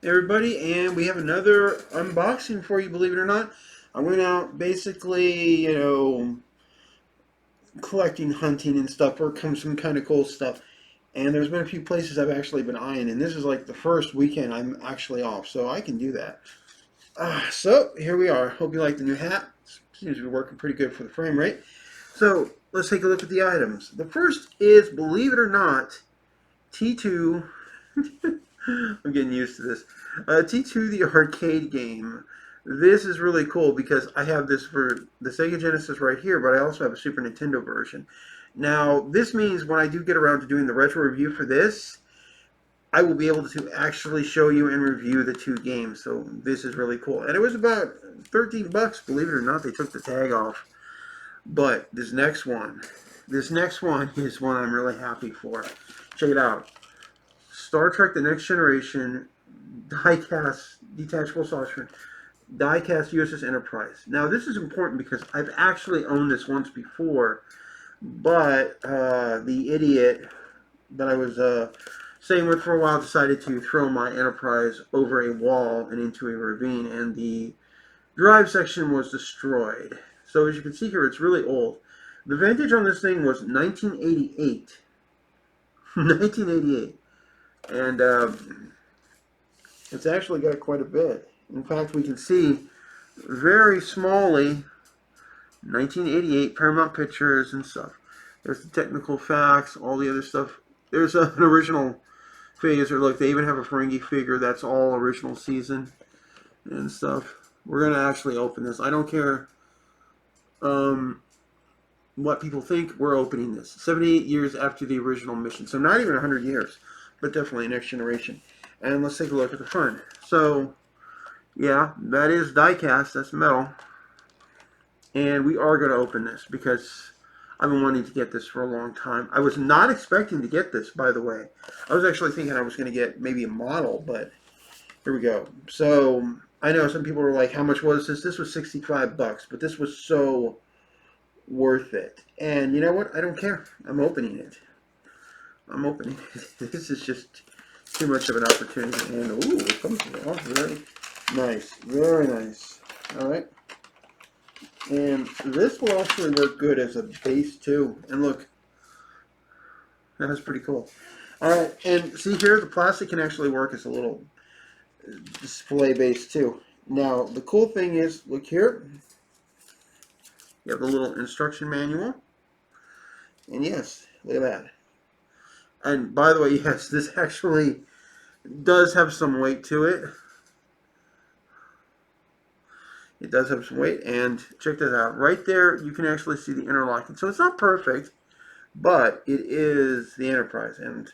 Everybody, and we have another unboxing for you, believe it or not. I went out basically, collecting, hunting, and stuff for some kind of cool stuff. And there's been a few places I've actually been eyeing, and this is like the first weekend I'm actually off, so I can do that. So here we are. Hope you like the new hat. Seems to be working pretty good for the frame rate. So let's take a look at the items. The first is, believe it or not, T2. I'm getting used to this. T2, the arcade game. This is really cool because I have this for the Sega Genesis right here, but I also have a Super Nintendo version. Now, this means when I do get around to doing the retro review for this, I will be able to actually show you and review the two games. So this is really cool. And it was about 13 bucks, believe it or not. They took the tag off. But this next one is one I'm really happy for. Check it out. Star Trek: The Next Generation Diecast Detachable Saucer Diecast U.S.S. Enterprise. Now this is important because I've actually owned this once before, but the idiot that I was staying with for a while decided to throw my Enterprise over a wall and into a ravine, and the drive section was destroyed. So as you can see here, it's really old. The vintage on this thing was 1988. 1988. And it's actually got quite a bit. In fact, we can see very smallly 1988 Paramount Pictures and stuff. There's the technical facts, all the other stuff. There's an original phaser. Look, they even have a Ferengi figure that's all original season and stuff. We're going to actually open this. I don't care what people think. We're opening this. 78 years after the original mission. So not even 100 years, but definitely Next Generation. And let's take a look at the front. So, yeah, that is diecast. That's metal. And we are going to open this because I've been wanting to get this for a long time. I was not expecting to get this, by the way. I was actually thinking I was going to get maybe a model, but here we go. So I know some people were like, how much was this? This was 65 bucks, but this was so worth it. And you know what? I don't care. I'm opening it. I'm opening it. This is just too much of an opportunity. And ooh, it comes off very nice. Very nice. All right. And this will actually work good as a base too. And look, that's pretty cool. All right, and see here, the plastic can actually work as a little display base too. Now, the cool thing is, look here, you have the little instruction manual. And yes, look at that. And by the way, yes, this actually does have some weight to it. It does have some weight, and check this out. Right there, you can actually see the interlocking. So it's not perfect, but it is the Enterprise. And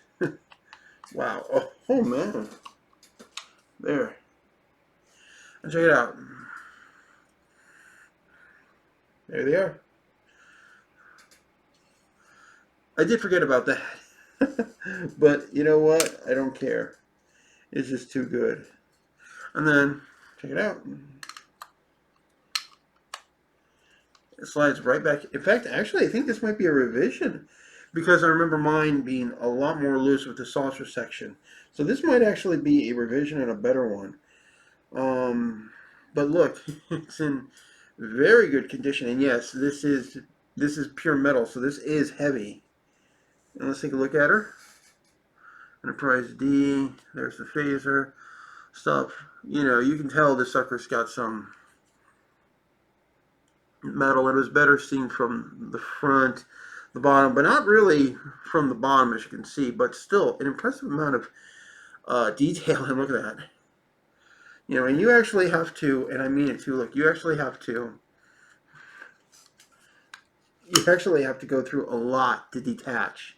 wow, oh man, there. And check it out. There they are. I did forget about that. But you know what? I don't care. It's just too good. And then, check it out. It slides right back. In fact, actually, I think this might be a revision because I remember mine being a lot more loose with the saucer section. So this might actually be a revision and a better one. But look, it's in very good condition. And yes, this is pure metal, so this is heavy. And let's take a look at her. Enterprise D. There's the phaser stuff. You know, you can tell this sucker's got some metal. It was better seen from the front, the bottom, but not really from the bottom, as you can see. But still, an impressive amount of detail. And look at that. You know, and you actually have to, and I mean it too. Look, you actually have to go through a lot to detach.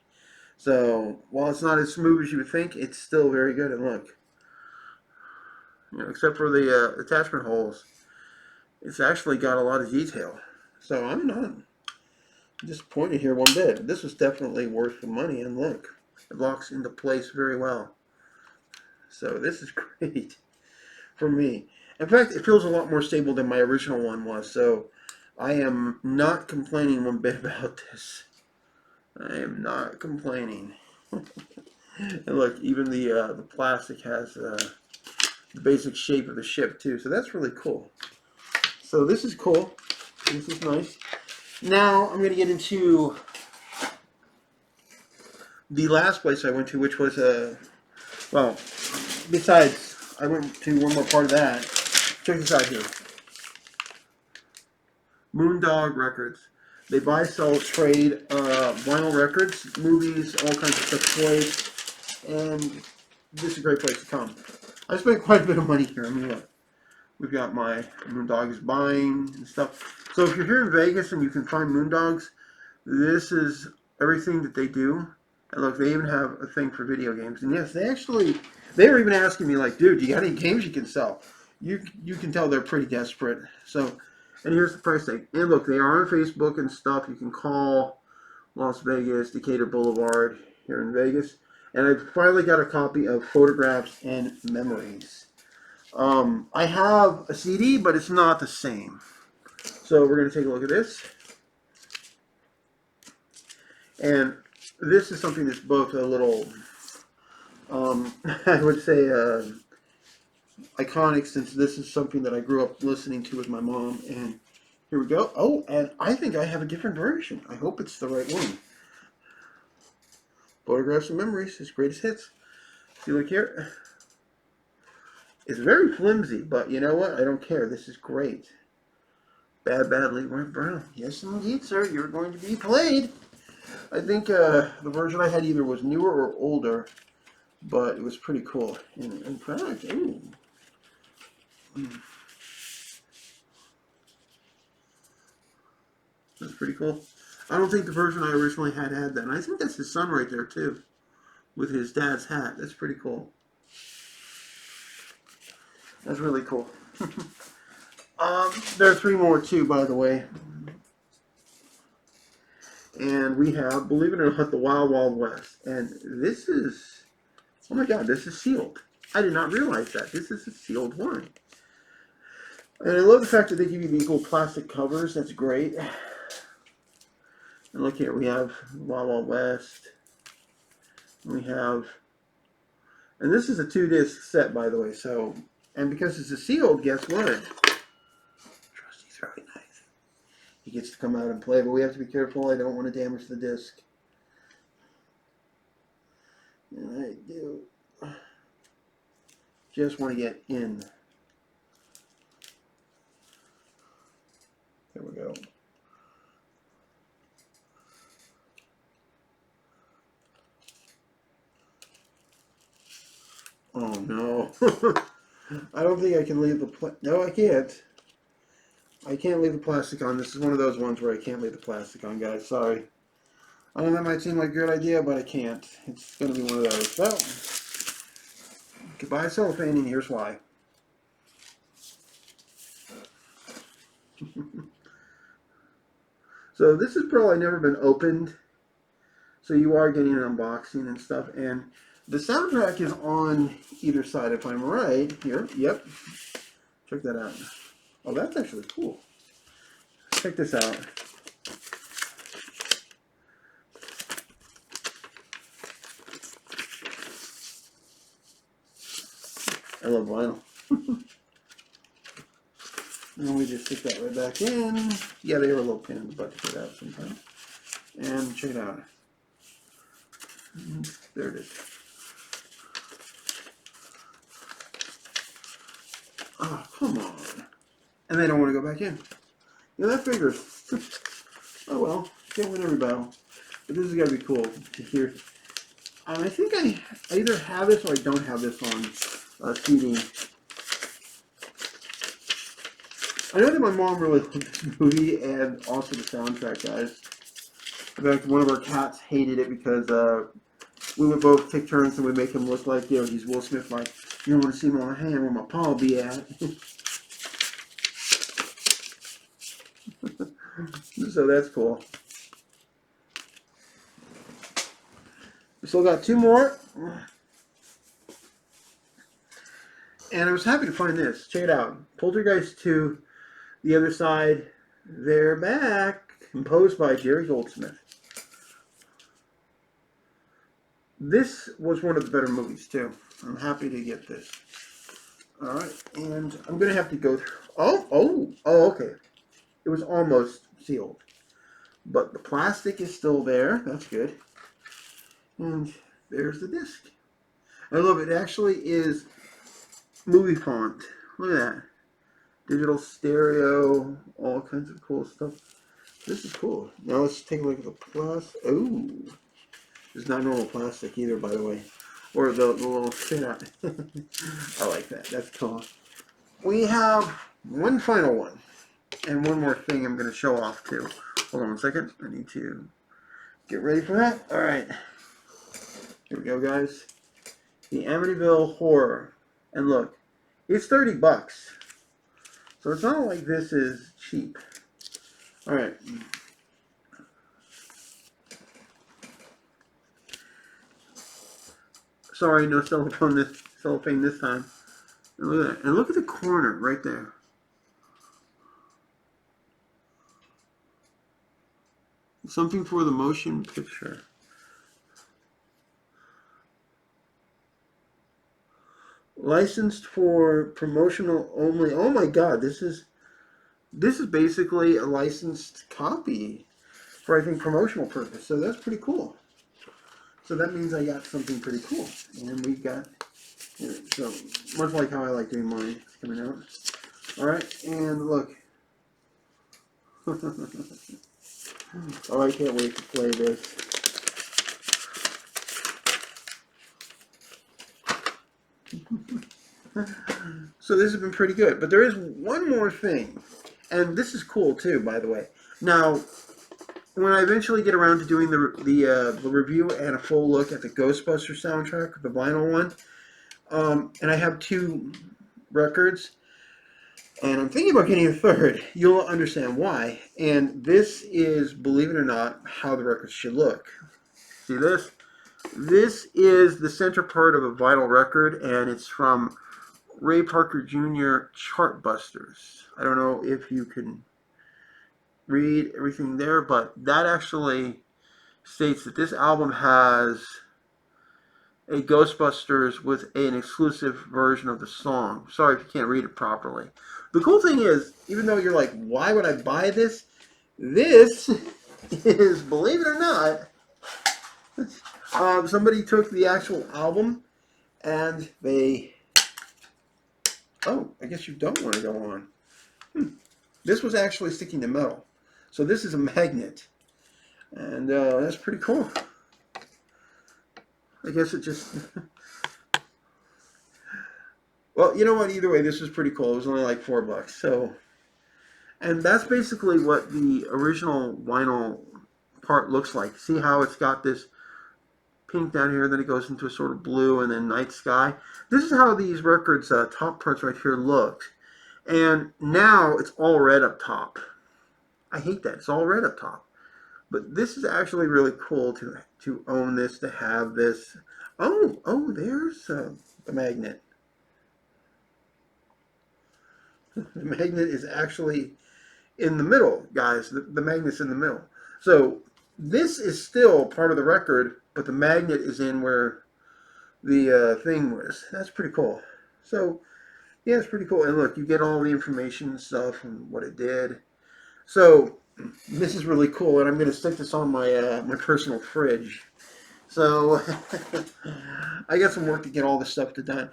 So while it's not as smooth as you would think, it's still very good. And look, you know, except for the attachment holes, it's actually got a lot of detail. So I'm not disappointed here one bit. This was definitely worth the money. And look, it locks into place very well. So this is great for me. In fact, it feels a lot more stable than my original one was. So I am not complaining one bit about this. I am not complaining. And look, even the plastic has the basic shape of the ship too. So that's really cool. So this is cool. This is nice. Now I'm going to get into the last place I went to, which was well, besides I went to one more part of that. Check this out here. Moondog Records. They buy, sell, trade vinyl records, movies, all kinds of stuff, toys, and this is a great place to come. I spent quite a bit of money here. I mean, look, we've got my Moondog is buying and stuff. So if you're here in Vegas and you can find Moondogs, this is everything that they do. And look, they even have a thing for video games. And yes, they were even asking me like, dude, do you got any games you can sell? You can tell they're pretty desperate. So, and here's the price tag. And look, they are on Facebook and stuff. You can call Las Vegas, Decatur Boulevard here in Vegas. And I finally got a copy of Photographs and Memories. I have a CD, but it's not the same. So we're going to take a look at this. And this is something that's both a little, I would say, iconic, since this is something that I grew up listening to with my mom. And here we go. Oh, and I think I have a different version. I hope it's the right one. Photographs and Memories, his greatest hits. See, look here. It's very flimsy, but you know what? I don't care. This is great. Bad Leroy Brown. Yes, indeed, sir. You're going to be played. I think the version I had either was newer or older, but it was pretty cool. And in fact, ooh. That's pretty cool. I don't think the version I originally had that. And I think that's his son right there, too, with his dad's hat. That's pretty cool. That's really cool. There are 3 more, too, by the way. And we have, believe it or not, the Wild Wild West. And this is, oh my God, this is sealed. I did not realize that. This is a sealed one. And I love the fact that they give you these little plastic covers. That's great. And look here, we have Wild Wild West. We have, and this is a 2-disc set, by the way. So, and because it's a sealed, guess what? Trusty's really nice. He gets to come out and play, but we have to be careful. I don't want to damage the disc. And I do just want to get in. There we go. Oh no. I don't think I can leave the no, I can't. I can't leave the plastic on. This is one of those ones where I can't leave the plastic on, guys. Sorry. I know that might seem like a good idea, but I can't. It's going to be one of those. So, goodbye cellophane, and here's why. So this is probably never been opened. So you are getting an unboxing and stuff. And the soundtrack is on either side, if I'm right. Here, yep. Check that out. Oh, that's actually cool. Check this out. I love vinyl. And we just stick that right back in. Yeah, they were a little pain in the butt to get out sometimes. And check it out. There it is. Oh, come on. And they don't want to go back in. Yeah, that figures. Oh well, can't win every battle. But this is gotta be cool to hear. I think I either have this or I don't have this on CD. I know that my mom really loved this movie and also the soundtrack, guys. In fact, one of our cats hated it because we would both take turns and we'd make him look like, you know, he's Will Smith, like, you don't want to see my hand where my paw be at. So that's cool. We still got 2 more. And I was happy to find this. Check it out. Poltergeist 2, The Other Side, They're Back. Composed by Jerry Goldsmith. This was one of the better movies, too. I'm happy to get this. All right, and I'm gonna have to go through. Okay. It was almost sealed, but the plastic is still there. That's good. And there's the disc. I love it. It actually is movie font. Look at that. Digital stereo, all kinds of cool stuff. This is cool. Now let's take a look at the plastic. Oh, it's not normal plastic either, by the way. Or the little fit out. I like that. That's cool. We have one final one. And one more thing I'm going to show off too. Hold on 1 second. I need to get ready for that. All right. Here we go, guys. The Amityville Horror. And look, it's 30 bucks. So it's not like this is cheap. All right. Sorry, no cellophane this time. And look at that. And look at the corner right there. Something for the motion picture. Licensed for promotional only. Oh my God, this is basically a licensed copy for, I think, promotional purpose. So that's pretty cool. So that means I got something pretty cool. And we got, so much like how I like doing mine, it's coming out. All right, and look. Oh, I can't wait to play this. So this has been pretty good, but there is one more thing, and this is cool too, by the way. Now, when I eventually get around to doing the review and a full look at the Ghostbusters soundtrack, the vinyl one, and I have 2 records, and I'm thinking about getting a third, you'll understand why. And this is, believe it or not, how the records should look. See this? This is the center part of a vinyl record, and it's from Ray Parker Jr. Chartbusters. I don't know if you can read everything there, but that actually states that this album has a Ghostbusters with an exclusive version of the song. Sorry if you can't read it properly. The cool thing is, even though you're like, why would I buy this? This is, believe it or not, somebody took the actual album and they... Oh, I guess you don't want to go on. This was actually sticking to metal. So this is a magnet. And that's pretty cool. I guess it just... Well, you know what? Either way, this was pretty cool. It was only like $4. So, and that's basically what the original vinyl part looks like. See how it's got this pink down here, then it goes into a sort of blue, and then night sky. This is how these records' top parts right here look. And now it's all red up top. I hate that. It's all red up top. But this is actually really cool to own this, to have this. Oh, there's the magnet. The magnet is actually in the middle, guys. The magnet's in the middle. So this is still part of the record, but the magnet is in where the thing was. That's pretty cool. So, yeah, it's pretty cool. And look, you get all the information and stuff and what it did. So this is really cool, and I'm going to stick this on my my personal fridge. So I got some work to get all this stuff done.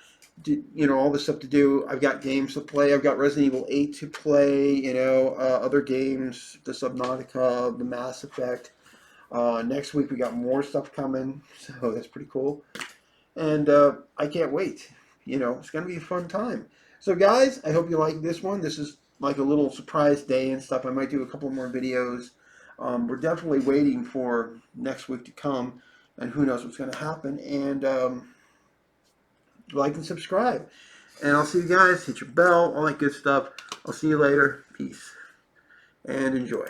All the stuff to do. I've got games to play. I've got Resident Evil 8 to play. Other games, the Subnautica, the Mass Effect. Next week we got more stuff coming, so that's pretty cool. And I can't wait. It's going to be a fun time. So guys, I hope you like this one. This is like a little surprise day and stuff. I might do a couple more videos. We're definitely waiting for next week to come, and who knows what's going to happen. And like and subscribe. And I'll see you guys. Hit your bell, all that good stuff. I'll see you later. Peace. And enjoy.